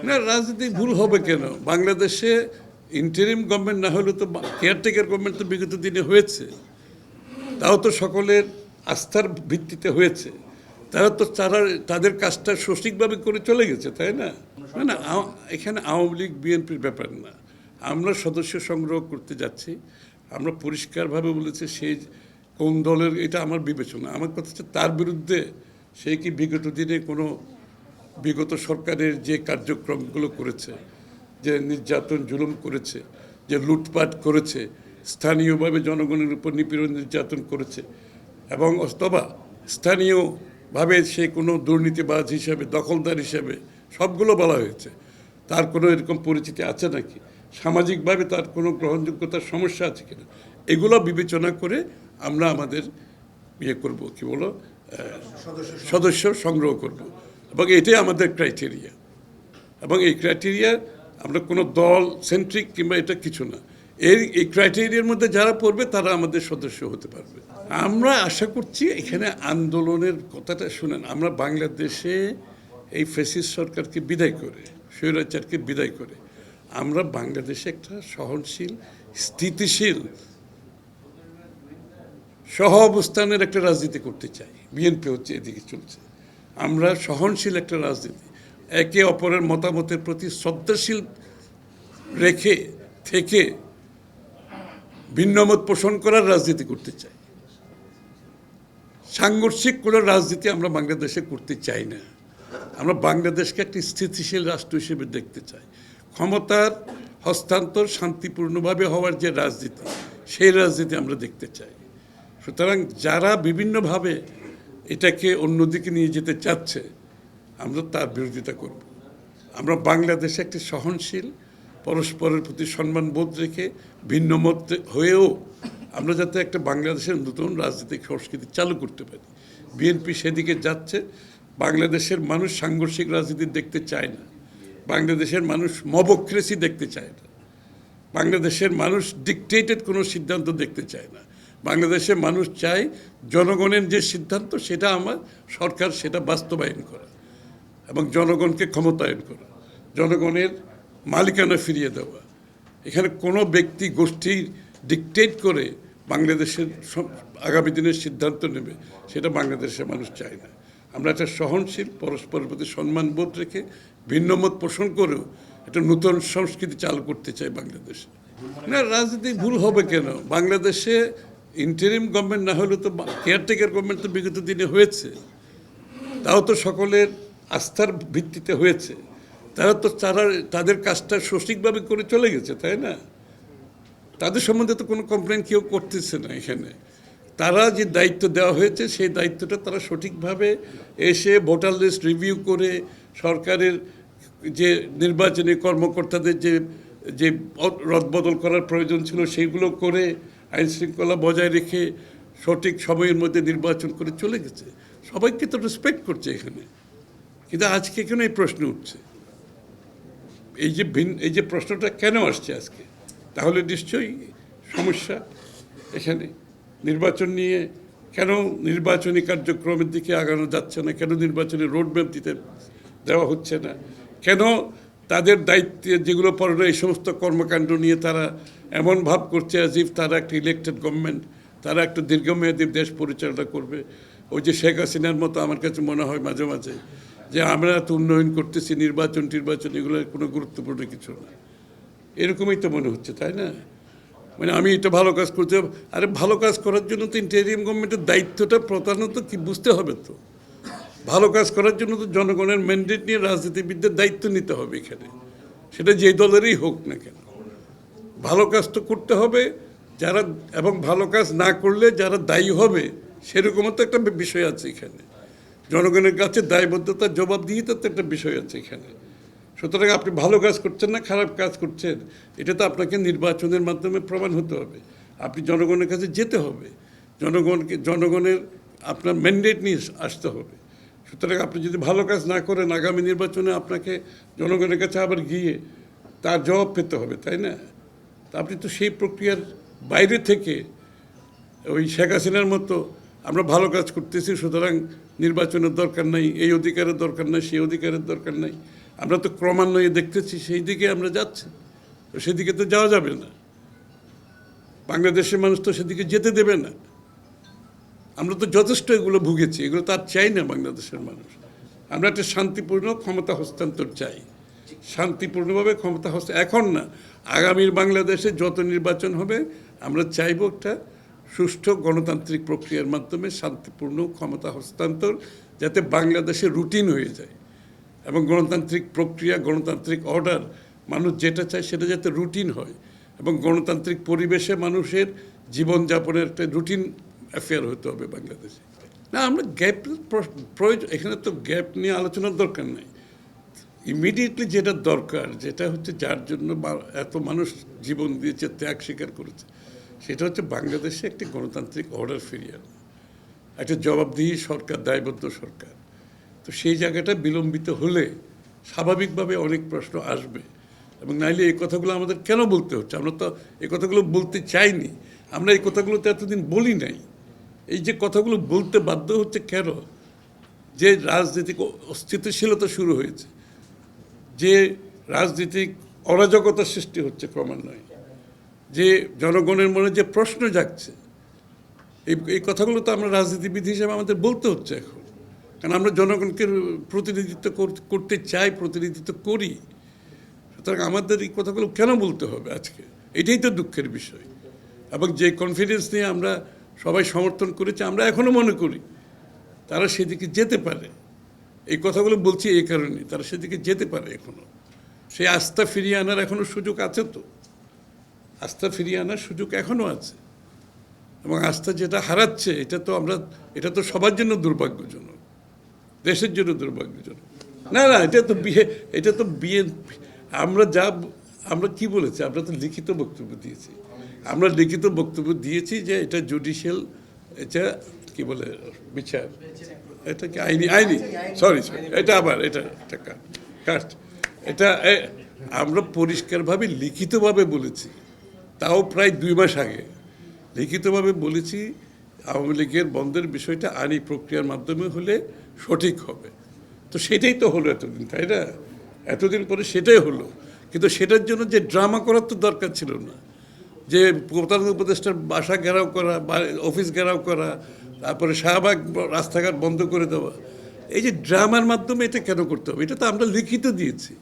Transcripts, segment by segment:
না, রাজনীতি ভুল হবে কেন? বাংলাদেশে ইন্টারিম গভর্নমেন্ট না হলে তো কেয়ারটেকার গভর্নমেন্ট তো বিগত দিনে হয়েছে, তাও তো সকলের আস্থার ভিত্তিতে হয়েছে। তারা তাদের কাজটা সঠিকভাবে করে চলে গেছে, তাই না? না না, এখানে আওয়ামী লীগ বিএনপির ব্যাপার না। আমরা সদস্য সংগ্রহ করতে যাচ্ছি, আমরা পরিষ্কারভাবে বলেছি সেই কোন দলের, এটা আমার বিবেচনা। আমার কথা হচ্ছে তার বিরুদ্ধে সে কি বিগত দিনে কোনো বিগত সরকারের যে কার্যক্রমগুলো করেছে, যে নির্যাতন জুলুম করেছে, যে লুটপাট করেছে, স্থানীয়ভাবে জনগণের উপর নিপীড়ন নির্যাতন করেছে, এবং অথবা স্থানীয়ভাবে সে কোনো দুর্নীতিবাজ হিসাবে, দখলদার হিসাবে, সবগুলো বলা হয়েছে। তার কোনো এরকম পরিচিতি আছে নাকি, সামাজিকভাবে তার কোনো গ্রহণযোগ্যতার সমস্যা আছে কিনা, এগুলো বিবেচনা করে আমরা আমাদের করব, কি বলো, সদস্য সংগ্রহ করব, এবং এটাই আমাদের ক্রাইটেরিয়া। এবং এই ক্রাইটেরিয়া আমরা কোনো দল সেন্ট্রিক কিংবা এটা কিছু না, এই ক্রাইটেরিয়ার মধ্যে যারা পড়বে তারা আমাদের সদস্য হতে পারবে। আমরা আশা করছি এখানে আন্দোলনের কথাটা শুনেন, আমরা বাংলাদেশে এই ফ্যাসিস্ট সরকারকে বিদায় করে, স্বৈরাচারকে বিদায় করে আমরা বাংলাদেশে একটা সহনশীল, স্থিতিশীল, সহ অবস্থানের একটা রাজনীতি করতে চাই। বিএনপি হচ্ছে এদিকে চলছে। আমরা সহনশীল একটা রাজনীতি, একে অপরের মতামতের প্রতি শ্রদ্ধাশীল রেখে থেকে ভিন্নমত পোষণ করার রাজনীতি করতে চাই। সাংঘর্ষিক কোনো রাজনীতি আমরা বাংলাদেশে করতে চাই না। আমরা বাংলাদেশকে একটি স্থিতিশীল রাষ্ট্র হিসেবে দেখতে চাই। ক্ষমতার হস্তান্তর শান্তিপূর্ণভাবে হওয়ার যে রাজনীতি, সেই রাজনীতি আমরা দেখতে চাই। সুতরাং যারা বিভিন্নভাবে এটাকে অন্যদিকে নিয়ে যেতে চাচ্ছে, আমরা তার বিরোধিতা করব। আমরা বাংলাদেশে একটি সহনশীল, পরস্পরের প্রতি সম্মানবোধ রেখে, ভিন্নমত হয়েও আমরা যাতে একটা বাংলাদেশের নতুন রাজনৈতিক সংস্কৃতি চালু করতে পারি। বিএনপি সেদিকে যাচ্ছে। বাংলাদেশের মানুষ সাংঘর্ষিক রাজনীতি দেখতে চায় না, বাংলাদেশের মানুষ মবক্রেসি দেখতে চায় না, বাংলাদেশের মানুষ ডিকটেটেড কোনো সিদ্ধান্ত দেখতে চায় না। বাংলাদেশের মানুষ চায় জনগণের যে সিদ্ধান্ত সেটা আমার সরকার সেটা বাস্তবায়ন করা, এবং জনগণকে ক্ষমতায়ন করা, জনগণের মালিকানা ফিরিয়ে দেওয়া। এখানে কোনো ব্যক্তি গোষ্ঠী ডিকটেট করে বাংলাদেশের আগামী দিনের সিদ্ধান্ত নেবে, সেটা বাংলাদেশের মানুষ চায় না। আমরা একটা সহনশীল, পরস্পরের প্রতি সম্মানবোধ রেখে, ভিন্নমত পোষণ করেও একটা নতুন সংস্কৃতি চালু করতে চাই বাংলাদেশে। না, রাজনীতি ভুল হবে কেন? বাংলাদেশে ইন্টারিম গভর্নমেন্ট না হলে তো কেয়ারটেকার গভর্নমেন্ট তো বিগত দিনে হয়েছে, তাও তো সকলের আস্থার ভিত্তিতে হয়েছে। তাদের কাজটা সঠিকভাবে করে চলে গেছে, তাই না? তাদের সম্বন্ধে তো কোনো কমপ্লেন কেউ করতেছে না এখানে। তারা যে দায়িত্ব দেওয়া হয়েছে সেই দায়িত্বটা তারা সঠিকভাবে এসে ভোটার লিস্ট রিভিউ করে, সরকারের যে নির্বাচনী কর্মকর্তাদের যে রদবদল করার প্রয়োজন ছিল সেইগুলো করে, আইন শৃঙ্খলা বজায় রেখে সঠিক সময়ের মধ্যে নির্বাচন করে চলে গেছে। সবাইকে তো রেসপেক্ট করছে এখানে। কিন্তু আজকে কেন এই প্রশ্ন উঠছে? এই যে প্রশ্নটা কেন আসছে আজকে? তাহলে নিশ্চয়ই সমস্যা এখানে। নির্বাচন নিয়ে কেন নির্বাচনী কার্যক্রমের দিকে আগানো যাচ্ছে না, কেন নির্বাচনী রোডম্যাপ দেওয়া হচ্ছে না, কেন তাদের দায়িত্বে যেগুলো পড়ে এই সমস্ত কর্মকাণ্ড নিয়ে তারা এমন ভাব করছে অ্যাজ ইফ তারা একটা ইলেক্টেড গভর্নমেন্ট, তারা একটা দীর্ঘমেয়াদী দেশ পরিচালনা করবে। ওই যে শেখ হাসিনার মতো আমার কাছে মনে হয় মাঝে মাঝে যে আমরা এত উন্নয়ন করতেছি, নির্বাচন এগুলো কোনো গুরুত্বপূর্ণ কিছু না, এরকমই তো মনে হচ্ছে, তাই না? মানে আমি এটা ভালো কাজ করতে, আরে ভালো কাজ করার জন্য তো ইন্টারিম গভর্নমেন্টের দায়িত্বটা প্রধানত কি বুঝতে হবে। তো ভালো কাজ করার জন্য তো জনগণের ম্যান্ডেট নিয়ে রাজনীতিবিদদের দায়িত্ব নিতে হবে এখানে, সেটা যে দলেরই হোক না কেন। ভালো কাজ তো করতে হবে যারা, এবং ভালো কাজ না করলে যারা দায়ী হবে সেরকমও তো একটা বিষয় আছে এখানে। জনগণের কাছে দায়বদ্ধতার জবাবদিহিতার তো একটা বিষয় আছে এখানে। সুতরাং আপনি ভালো কাজ করছেন না খারাপ কাজ করছেন, এটা তো আপনাকে নির্বাচনের মাধ্যমে প্রমাণ হতে হবে। আপনি জনগণের কাছে যেতে হবে, জনগণের আপনার ম্যান্ডেট নিয়ে আসতে হবে। সুতরাং আপনি যদি ভালো কাজ না করেন, আগামী নির্বাচনে আপনাকে জনগণের কাছে আবার গিয়ে তার জবাব পেতে হবে, তাই না? তা আপনি তো সেই প্রক্রিয়ার বাইরে থেকে ওই শেখ হাসিনার মতো আমরা ভালো কাজ করতেছি সুতরাং নির্বাচনের দরকার নাই, এই অধিকারের দরকার নাই, সেই অধিকারের দরকার নাই, আমরা তো ক্রমান্বয়ে দেখতেছি সেই দিকে আমরা যাচ্ছি, তো সেদিকে তো যাওয়া যাবে না। বাংলাদেশের মানুষ তো সেদিকে যেতে দেবে না। আমরা তো যথেষ্ট এগুলো ভুগেছি, এগুলো তো আর চাই না বাংলাদেশের মানুষ। আমরা একটা শান্তিপূর্ণ ক্ষমতা হস্তান্তর চাই, শান্তিপূর্ণভাবে ক্ষমতা এখন না, আগামীর বাংলাদেশে যত নির্বাচন হবে আমরা চাইব একটা সুষ্ঠু গণতান্ত্রিক প্রক্রিয়ার মাধ্যমে শান্তিপূর্ণ ক্ষমতা হস্তান্তর, যাতে বাংলাদেশে রুটিন হয়ে যায় এবং গণতান্ত্রিক প্রক্রিয়া, গণতান্ত্রিক অর্ডার, মানুষ যেটা চায় সেটা যাতে রুটিন হয় এবং গণতান্ত্রিক পরিবেশে মানুষের জীবনযাপনের একটা রুটিন অ্যাফেয়ার হতে হবে বাংলাদেশে। না, আমরা গ্যাপ প্রয়োজন, এখানে তো গ্যাপ নিয়ে আলোচনার দরকার নেই। ইমিডিয়েটলি যেটা দরকার, যেটা হচ্ছে যার জন্য এত মানুষ জীবন দিয়েছে, ত্যাগ স্বীকার করেছে, সেটা হচ্ছে বাংলাদেশে একটি গণতান্ত্রিক অর্ডার ফিরিয়ে আনা, একটা জবাবদিহি সরকার, দায়বদ্ধ সরকার। তো সেই জায়গাটা বিলম্বিত হলে স্বাভাবিকভাবে অনেক প্রশ্ন আসবে, এবং নাইলে এই কথাগুলো আমাদের কেন বলতে হচ্ছে? আমরা তো এই কথাগুলো বলতে চাইনি, আমরা এই কথাগুলো তো এতদিন বলি নাই। এই যে কথাগুলো বলতে বাধ্য হচ্ছে কেন? যে রাজনৈতিক অস্থিতিশীলতা শুরু হয়েছে, যে রাজনৈতিক অরাজকতার সৃষ্টি হচ্ছে ক্রমান্বয়ে, যে জনগণের মনে যে প্রশ্ন জাগছে, এই কথাগুলো তো আমরা রাজনীতিবিদ হিসেবে আমাদের বলতে হচ্ছে এখন, কারণ আমরা জনগণকে প্রতিনিধিত্ব করতে চাই, প্রতিনিধিত্ব করি। সুতরাং আমাদের এই কথাগুলো কেন বলতে হবে আজকে? এটাই তো দুঃখের বিষয়। এবং যে কনফিডেন্স নিয়ে আমরা সবাই সমর্থন করেছি, আমরা এখনও মনে করি তারা সেদিকে যেতে পারে। এই কথাগুলো বলছি এই কারণে, তারা সেদিকে যেতে পারে এখনও। সেই আস্থা ফিরিয়ে আনার এখনও সুযোগ আছে, তো আস্থা ফিরিয়ে আনার সুযোগ এখনও আছে। এবং আস্থা যেটা হারাচ্ছে, এটা তো সবার জন্য দুর্ভাগ্যজনক, দেশের জন্য দুর্ভাগ্যজনক। না, এটা তো বিএনপি, আমরা কি বলেছি? আমরা তো লিখিত বক্তব্য দিয়েছি। আমরা লিখিত বক্তব্য দিয়েছি যে এটা জুডিশিয়াল, এটা কি বলে, বিচার, এটা কি আইনি সরি এটা আবার এটা কাস্ট, এটা আমরা পরিষ্কারভাবে লিখিতভাবে বলেছি, তাও প্রায় 2 মাস আগে লিখিতভাবে বলেছি আওয়ামী লীগের বন্ধের বিষয়টা আইনি প্রক্রিয়ার মাধ্যমে হলে সঠিক হবে। তো সেটাই তো হলো এতদিন, তাই না? এতদিন পরে সেটাই হলো, কিন্তু সেটার জন্য যে ড্রামা করার তো দরকার ছিল না, যে প্রধান উপদেষ্টার বাসা ঘেরাও করা, অফিস ঘেরাও করা, তারপরে শাহবাগ রাস্তাঘাট বন্ধ করে দেওয়া, এই যে ড্রামার মাধ্যমে এটা কেন করতে হবে? এটা তো আমরা লিখিত দিয়েছি,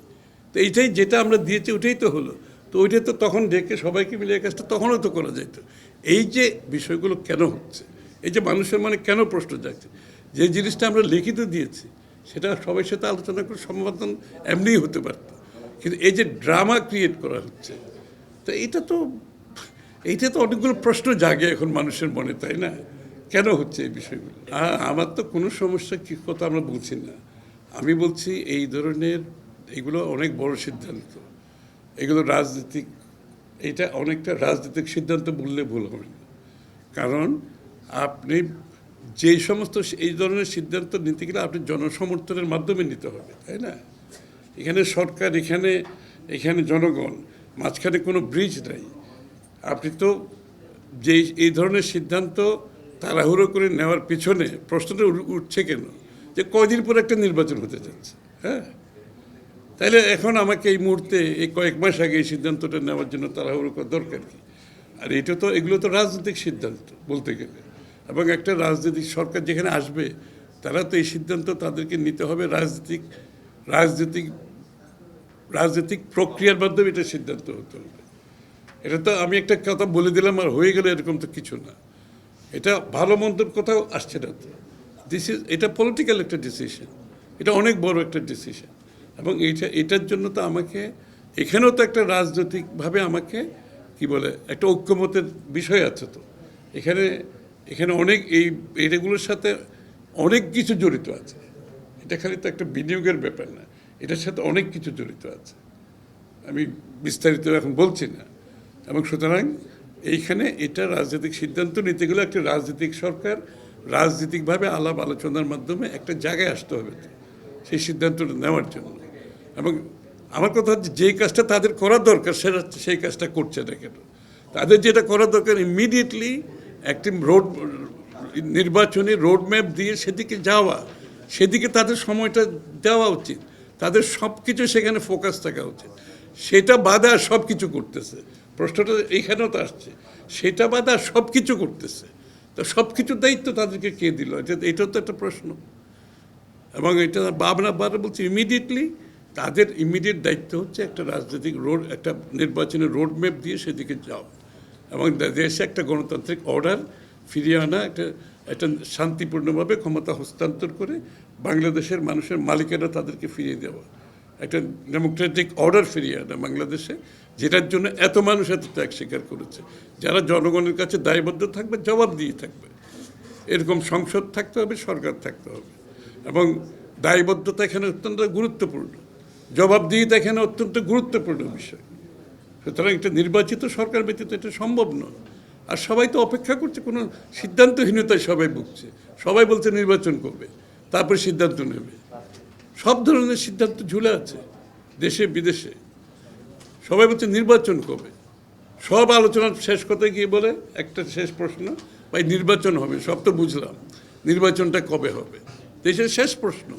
তো এইটাই যেটা আমরা দিয়েছি ওইটাই তো হলো। তো ওইটা তো তখন ডেকে সবাইকে মিলে এই কাজটা তখনও তো করা যেত। এই যে বিষয়গুলো কেন হচ্ছে, এই যে মানুষের মানে কেন প্রশ্ন জাগছে, যে জিনিসটা আমরা লিখিত দিয়েছি সেটা সবাই সাথে আলোচনা করে সমাধান এমনিই হতে পারত, কিন্তু এই যে ড্রামা ক্রিয়েট করা হচ্ছে, তো এইটা তো অনেকগুলো প্রশ্ন জাগে এখন মানুষের মনে, তাই না? কেন হচ্ছে এই বিষয়গুলো? আমার তো কোনো সমস্যা কি কথা আমরা বলছি না। আমি বলছি এই ধরনের এগুলো অনেক বড় সিদ্ধান্ত, এগুলো রাজনীতিক, এটা অনেকটা রাজনৈতিক সিদ্ধান্ত বললে ভুল হবে না। কারণ আপনি যেই সমস্ত এই ধরনের সিদ্ধান্ত নিতে গেলে আপনি জনসমর্থনের মাধ্যমে নিতে হবে, তাই না? এখানে সরকার, এখানে জনগণ, মাঝখানে কোনো ব্রিজ নাই। আপনি তো এই ধরনের সিদ্ধান্ত তাড়াহুড়ো করে নেওয়ার পিছনে প্রশ্নটা উঠছে কেন, যে কয়দিন পর একটা নির্বাচন হতে যাচ্ছে, হ্যাঁ? তাইলে এখন আমাকে এই মুহূর্তে এই কয়েক মাস আগে এই সিদ্ধান্তটা নেওয়ার জন্য তাড়াহুড়ো করার দরকার কি? আর এগুলো তো রাজনৈতিক সিদ্ধান্ত বলতে গেলে, এবং একটা রাজনৈতিক সরকার যেখানে আসবে তারা তো এই সিদ্ধান্ত তাদেরকে নিতে হবে রাজনৈতিক প্রক্রিয়ার মাধ্যমে এটা সিদ্ধান্ত হতে হবে। এটা তো আমি একটা কথা বলে দিলাম আর হয়ে গেলে এরকম তো কিছু না। এটা ভালো মন্দের কোথাও আসছে না তো, এটা পলিটিক্যাল একটা ডিসিশন, এটা অনেক বড় একটা ডিসিশন। এবং এটার জন্য তো আমাকে এখানেও তো একটা রাজনৈতিকভাবে আমাকে কি বলে একটা ঐক্যমতের বিষয় আছে। তো এখানে অনেক এইগুলোর সাথে অনেক কিছু জড়িত আছে। এটা খালি তো একটা বিনিয়োগের ব্যাপার না, এটার সাথে অনেক কিছু জড়িত আছে, আমি বিস্তারিত এখন বলছি না। এবং সুতরাং এইখানে এটা রাজনৈতিক সিদ্ধান্ত নিতে গেলে একটা রাজনৈতিক সরকার রাজনৈতিকভাবে আলাপ আলোচনার মাধ্যমে একটা জায়গায় আসতে হবে সেই সিদ্ধান্তটা নেওয়ার জন্য। এবং আমার কথা হচ্ছে যেই কাজটা তাদের করা দরকার সেটা সেই কাজটা করছে না কেন? তাদের যেটা করা দরকার ইমিডিয়েটলি একটি নির্বাচনী রোডম্যাপ দিয়ে সেদিকে যাওয়া, সেদিকে তাদের সময়টা দেওয়া উচিত। তাদের সব কিছু সেখানে ফোকাস থাকা উচিত। সেটা বাধা সব কিছু করতেছে, প্রশ্নটা এইখানেও তো আসছে, সেটা বাধা সব কিছু করতেছে, তো সব কিছুর দায়িত্ব তাদেরকে কে দিল? এটাও তো একটা প্রশ্ন। এবং এটা আমরা বারবার বলছি, ইমিডিয়েটলি তাদের ইমিডিয়েট দায়িত্ব হচ্ছে একটা রাজনৈতিক রোড, একটা নির্বাচনের রোড ম্যাপ দিয়ে সেদিকে যাও এবং দেশে একটা গণতান্ত্রিক অর্ডার ফিরিয়ে আনা, একটা শান্তিপূর্ণভাবে ক্ষমতা হস্তান্তর করে বাংলাদেশের মানুষের মালিকেরা তাদেরকে ফিরিয়ে দেওয়া, একটা ডেমোক্রেটিক অর্ডার ফিরিয়ে আনা বাংলাদেশে, যেটার জন্য এত মানুষ এত ত্যাগ স্বীকার করেছে। যারা জনগণের কাছে দায়বদ্ধ থাকবে, জবাব দিয়ে থাকবে, এরকম সংসদ থাকতে হবে, সরকার থাকতে হবে। এবং দায়বদ্ধতা এখানে অত্যন্ত গুরুত্বপূর্ণ, জবাবদিহিতা এখানে অত্যন্ত গুরুত্বপূর্ণ বিষয়। সুতরাং একটা নির্বাচিত সরকার ব্যতীত এটা সম্ভব নয়। আর সবাই তো অপেক্ষা করছে, কোনো সিদ্ধান্তহীনতায় সবাই ভুগছে। সবাই বলছে নির্বাচন করবে, তারপর সিদ্ধান্ত নেবে। সব ধরনের সিদ্ধান্ত ঝুলে আছে দেশে বিদেশে। সবাই বলছে নির্বাচন কবে। সব আলোচনার শেষ কথায় গিয়ে বলে একটা শেষ প্রশ্ন, ভাই নির্বাচন হবে, সব তো বুঝলাম, নির্বাচনটা কবে হবে? দেশের শেষ প্রশ্ন।